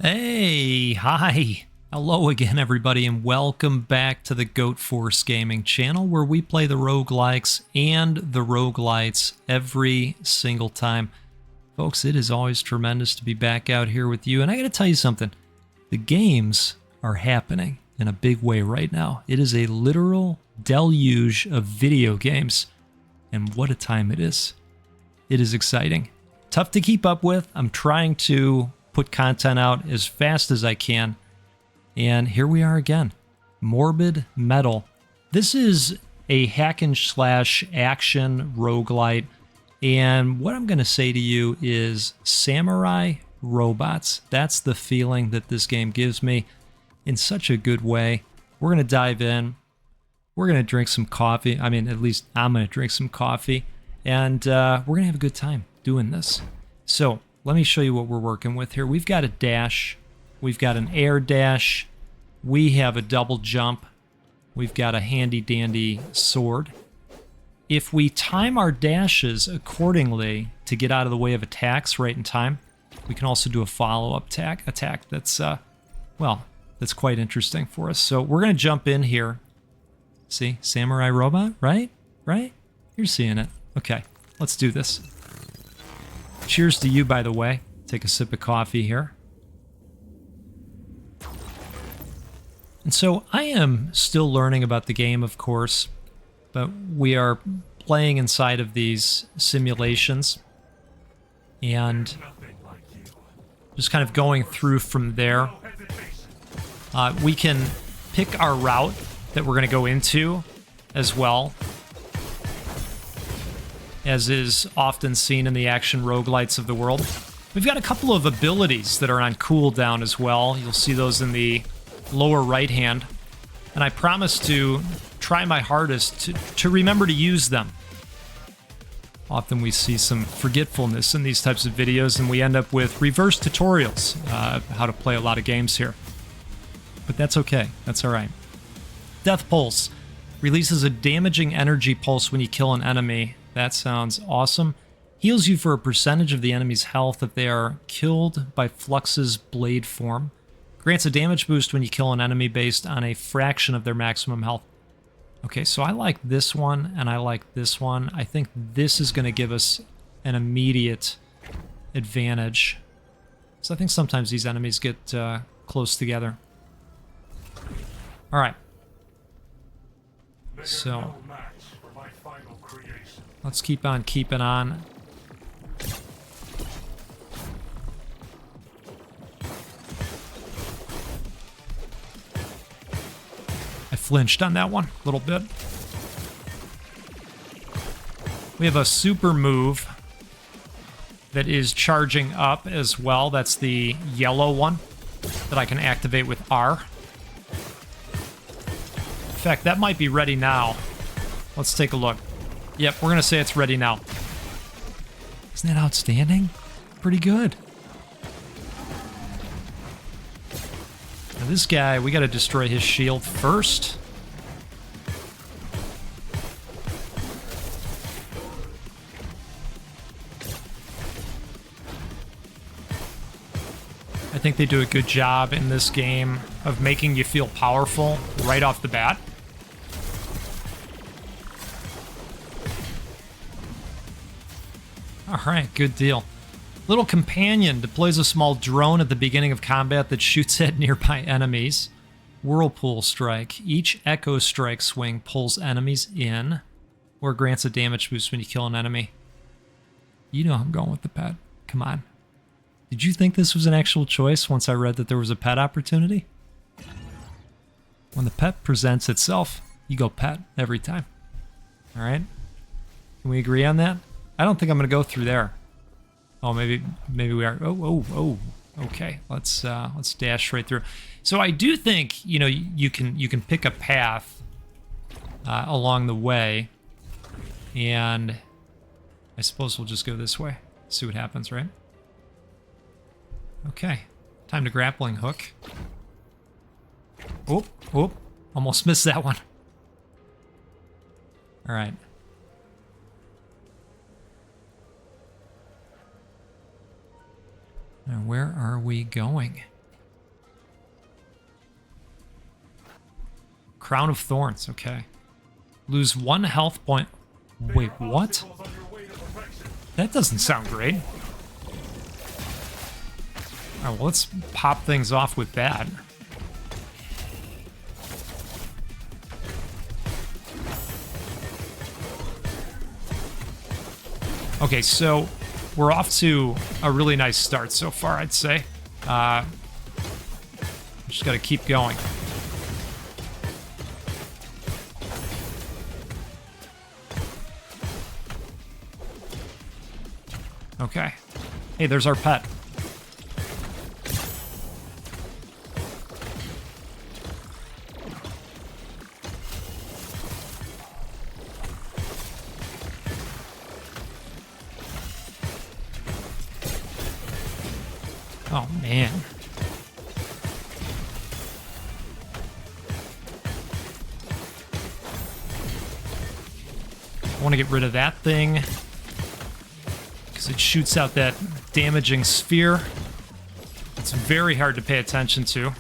Hey, hi. Hello again, everybody, and welcome back to the Goat Force Gaming channel, where we play the roguelikes and the roguelites every single time. Folks, it is always tremendous to be back out here with you, and I gotta tell you something. The games are happening in a big way right now. It is a literal deluge of video games, and what a time it is. It is exciting. Tough to keep up with. I'm trying to put content out as fast as I can. And here we are again. Morbid Metal. This is a hack and slash action roguelite. And what I'm going to say to you is samurai robots. That's the feeling that this game gives me in such a good way. We're going to dive in. We're going to drink some coffee. I mean, at least I'm going to drink some coffee. And we're going to have a good time doing this. So let me show you what we're working with here. We've got a dash. We've got an air dash. We have a double jump. We've got a handy dandy sword. If we time our dashes accordingly to get out of the way of attacks right in time, we can also do a follow-up attack that's, well, that's quite interesting for us. So we're going to jump in here. See, samurai robot, right? Right? You're seeing it. Okay, let's do this. Cheers to you, by the way. Take a sip of coffee here. And so I am still learning about the game, of course, but we are playing inside of these simulations and just kind of going through from there. We can pick our route that we're going to go into as well, as is often seen in the action roguelites of the world. We've got a couple of abilities that are on cooldown as well. You'll see those in the lower right hand. And I promise to try my hardest to remember to use them. Often we see some forgetfulness in these types of videos, and we end up with reverse tutorials, how to play a lot of games here. But that's okay. That's all right. Death Pulse releases a damaging energy pulse when you kill an enemy. That sounds awesome. Heals you for a percentage of the enemy's health if they are killed by Flux's blade form. Grants a damage boost when you kill an enemy based on a fraction of their maximum health. Okay, so I like this one and I like this one. I think this is going to give us an immediate advantage. So I think sometimes these enemies get close together. All right. So let's keep on keeping on. I flinched on that one a little bit. We have a super move that is charging up as well. That's the yellow one that I can activate with R. In fact, that might be ready now. Let's take a look. Yep, we're going to say it's ready now. Isn't that outstanding? Pretty good. Now this guy, we got to destroy his shield first. I think they do a good job in this game of making you feel powerful right off the bat. Alright, good deal. Little companion deploys a small drone at the beginning of combat that shoots at nearby enemies. Whirlpool strike. Each echo strike swing pulls enemies in or grants a damage boost when you kill an enemy. You know I'm going with the pet. Come on. Did you think this was an actual choice once I read that there was a pet opportunity? When the pet presents itself, you go pet every time. Alright? Can we agree on that? I don't think I'm going to go through there. Oh, maybe we are. Oh. Okay, let's dash right through. So I do think, you know, you can pick a path along the way, and I suppose we'll just go this way. See what happens, right? Okay, time to grappling hook. Oh, almost missed that one. All right. Now, where are we going? Crown of Thorns, okay. Lose 1 health point. Wait, what? That doesn't sound great. Alright, well, let's pop things off with that. Okay, so we're off to a really nice start so far, I'd say. Just gotta keep going. Okay. Hey, there's our pet. Oh, man. I want to get rid of that thing because it shoots out that damaging sphere. It's very hard to pay attention to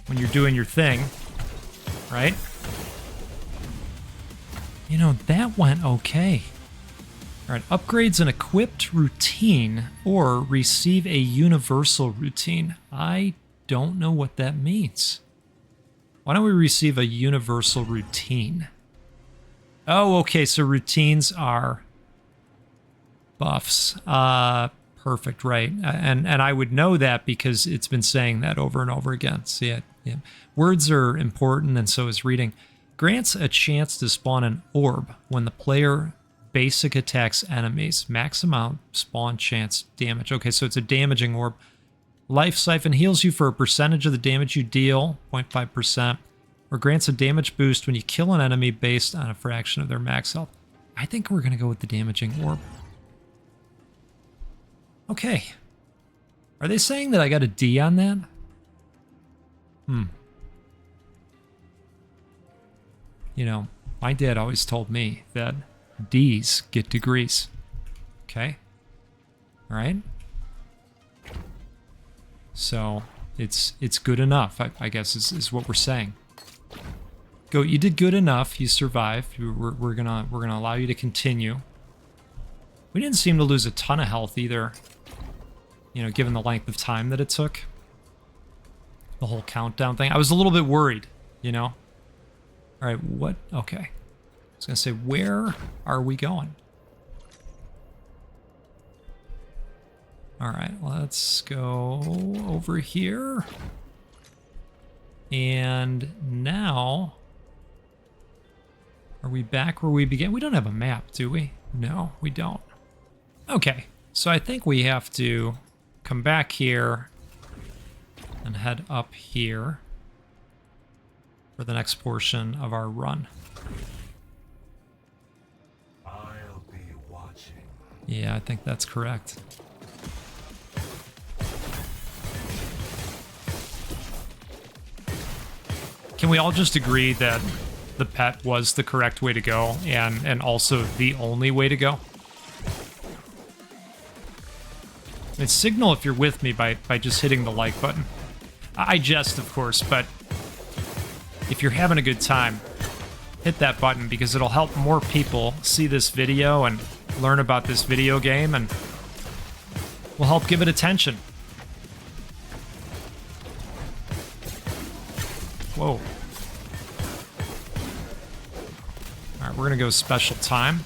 when you're doing your thing, right? You know, that went okay. All right, upgrades an equipped routine or receive a universal routine. I don't know what that means. Why don't we receive a universal routine? Oh, okay, so routines are buffs. Perfect, right. And I would know that because it's been saying that over and over again. See it? Yeah. Words are important, and so is reading. Grants a chance to spawn an orb when the player basic attacks enemies. Max amount, spawn chance, damage. Okay, so it's a damaging orb. Life Siphon heals you for a percentage of the damage you deal, 0.5%, or grants a damage boost when you kill an enemy based on a fraction of their max health. I think we're going to go with the damaging orb. Okay. Are they saying that I got a D on that? You know, my dad always told me that D's get degrees. Okay. All right. So it's good enough, I guess is what we're saying. Go, you did good enough. You survived. We're gonna allow you to continue. We didn't seem to lose a ton of health either. You know, given the length of time that it took. The whole countdown thing. I was a little bit worried, you know. All right, what? Okay. I was going to say, where are we going? All right, let's go over here. And now, are we back where we began? We don't have a map, do we? No, we don't. Okay, so I think we have to come back here and head up here for the next portion of our run. I'll be watching. Yeah, I think that's correct. Can we all just agree that the pet was the correct way to go and also the only way to go? And signal if you're with me by just hitting the like button. I jest, of course, but if you're having a good time, hit that button because it'll help more people see this video and learn about this video game and will help give it attention. Whoa. Alright, we're gonna go special time.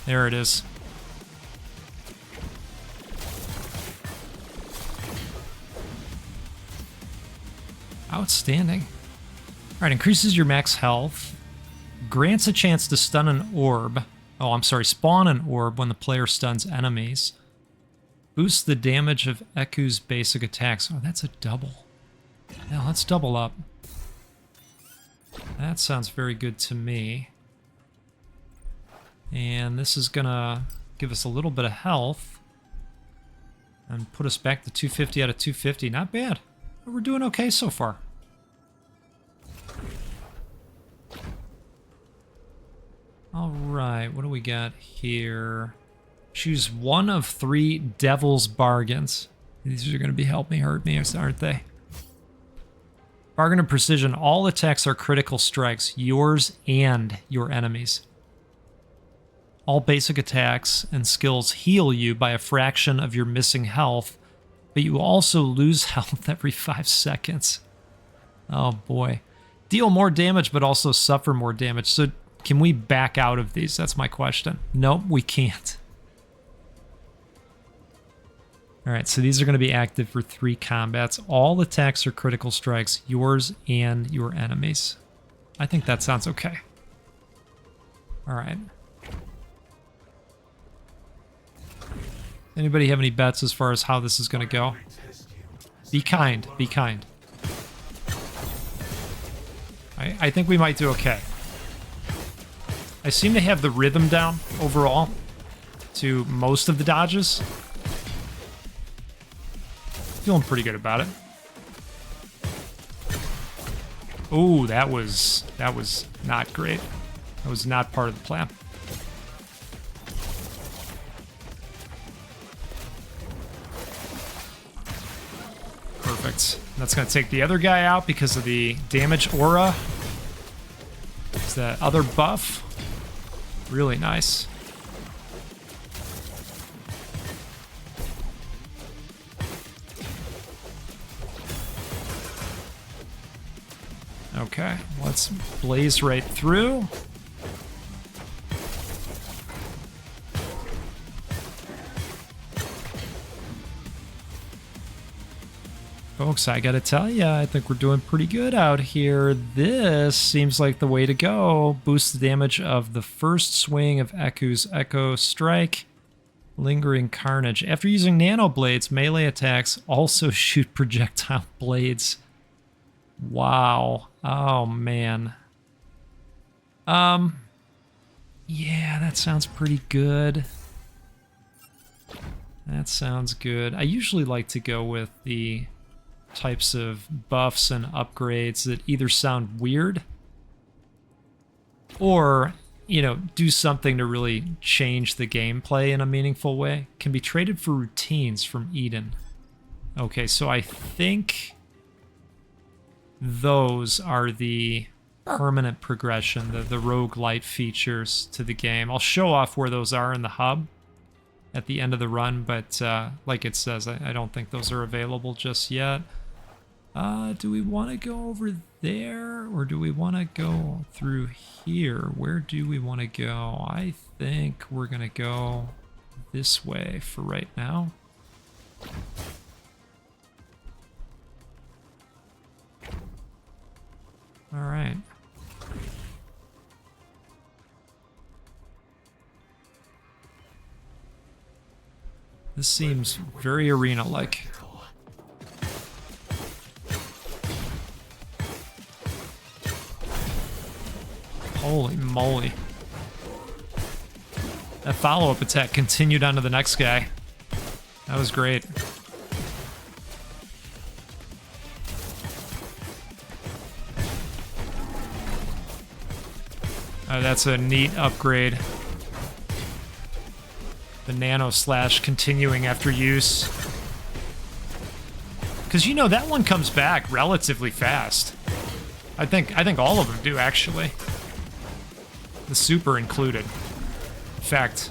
There it is. Outstanding. Alright, increases your max health. Grants a chance to stun an orb. Oh, I'm sorry, spawn an orb when the player stuns enemies. Boosts the damage of Eku's basic attacks. Oh, that's a double. Yeah, let's double up. That sounds very good to me. And this is gonna give us a little bit of health. And put us back to 250 out of 250. Not bad. We're doing okay so far. All right, what do we got here? Choose one of 3 Devil's Bargains. These are going to be help me, hurt me, aren't they? Bargain of Precision. All attacks are critical strikes, yours and your enemies. All basic attacks and skills heal you by a fraction of your missing health, but you also lose health every 5 seconds. Oh boy. Deal more damage, but also suffer more damage. So can we back out of these? That's my question. Nope, we can't. All right, so these are going to be active for 3 combats. All attacks are critical strikes, yours and your enemies. I think that sounds okay. All right. Anybody have any bets as far as how this is going to go? Be kind. Be kind. I think we might do okay. I seem to have the rhythm down overall to most of the dodges. Feeling pretty good about it. Ooh, that was not great. That was not part of the plan. Perfect. That's going to take the other guy out because of the damage aura. It's that other buff. Really nice. Okay, let's blaze right through. Folks, I gotta tell you, I think we're doing pretty good out here. This seems like the way to go. Boost the damage of the first swing of Eku's Echo Strike. Lingering Carnage. After using Nano Blades, melee attacks also shoot projectile blades. Wow. Oh, man. Yeah, that sounds pretty good. That sounds good. I usually like to go with the types of buffs and upgrades that either sound weird or, you know, do something to really change the gameplay in a meaningful way. Can be traded for routines from Eden. Okay, so I think those are the permanent progression, the Rogue-lite features to the game. I'll show off where those are in the hub at the end of the run, but like it says, I don't think those are available just yet. Do we want to go over there, or do we want to go through here? Where do we want to go? I think we're going to go this way for right now. All right. This seems very arena-like. Holy moly. That follow-up attack continued onto the next guy. That was great. That's a neat upgrade. The Nano Slash continuing after use. Because, you know, that one comes back relatively fast. I think all of them do, actually. The super included. In fact,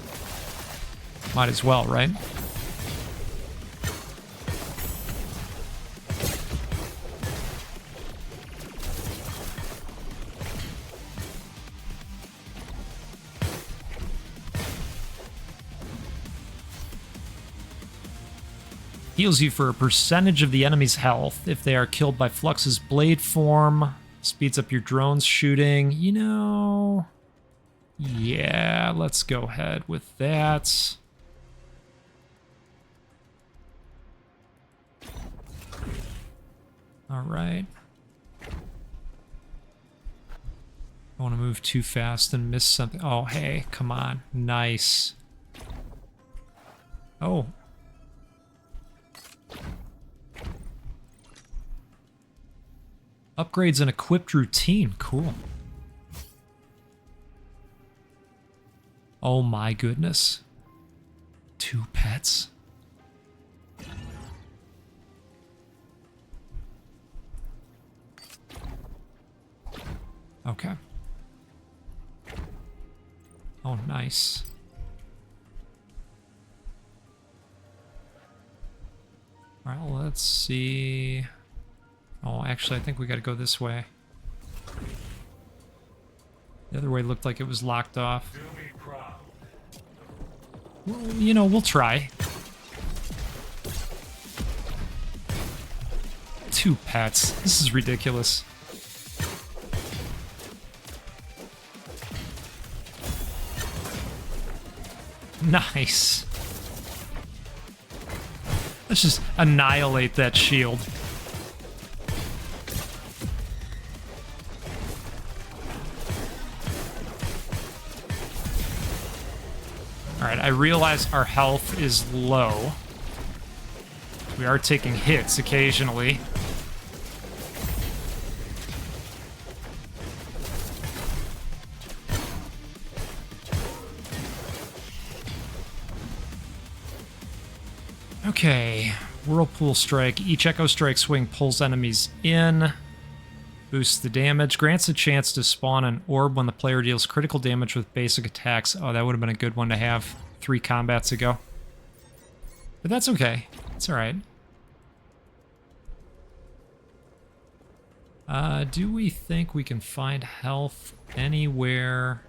might as well, right? Heals you for a percentage of the enemy's health if they are killed by Flux's blade form. Speeds up your drone's shooting. You know... yeah, let's go ahead with that. All right. I want to move too fast and miss something. Oh, hey, come on. Nice. Oh. Upgrades an equipped routine. Cool. Oh my goodness. 2 pets. Okay. Oh, nice. All right, well, let's see. Oh, actually, I think we got to go this way. The other way looked like it was locked off. Do me proud. Well, you know, we'll try. 2 pets. This is ridiculous. Nice. Let's just annihilate that shield. Alright, I realize our health is low. We are taking hits occasionally. Okay, Whirlpool Strike. Each Echo Strike swing pulls enemies in. Boosts the damage. Grants a chance to spawn an orb when the player deals critical damage with basic attacks. Oh, that would have been a good one to have 3 combats ago. But that's okay. It's alright. Do we think we can find health anywhere?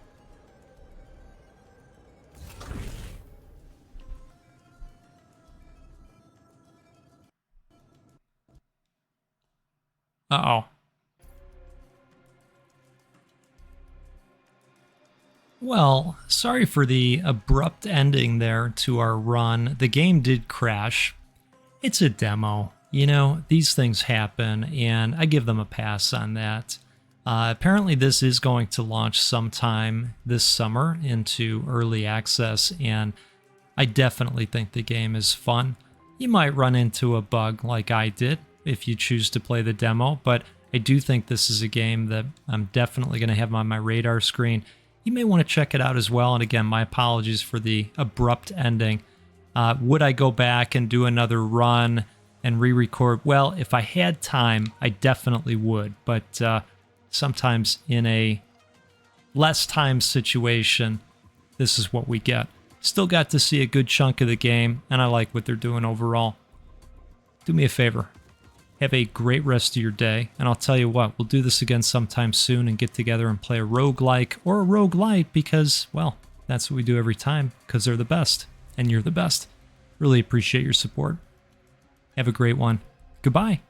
Uh-oh. Well, sorry for the abrupt ending there to our run. The game did crash. It's a demo. You know, these things happen, and I give them a pass on that. Apparently this is going to launch sometime this summer into early access, and I definitely think the game is fun. You might run into a bug like I did if you choose to play the demo, but I do think this is a game that I'm definitely going to have on my radar screen. You may want to check it out as well, and again, my apologies for the abrupt ending. Would I go back and do another run and re-record? Well, if I had time, I definitely would, but sometimes in a less time situation, this is what we get. Still got to see a good chunk of the game, and I like what they're doing overall. Do me a favor. Have a great rest of your day, and I'll tell you what, we'll do this again sometime soon and get together and play a roguelike or a roguelite because, well, that's what we do every time because they're the best, and you're the best. Really appreciate your support. Have a great one. Goodbye.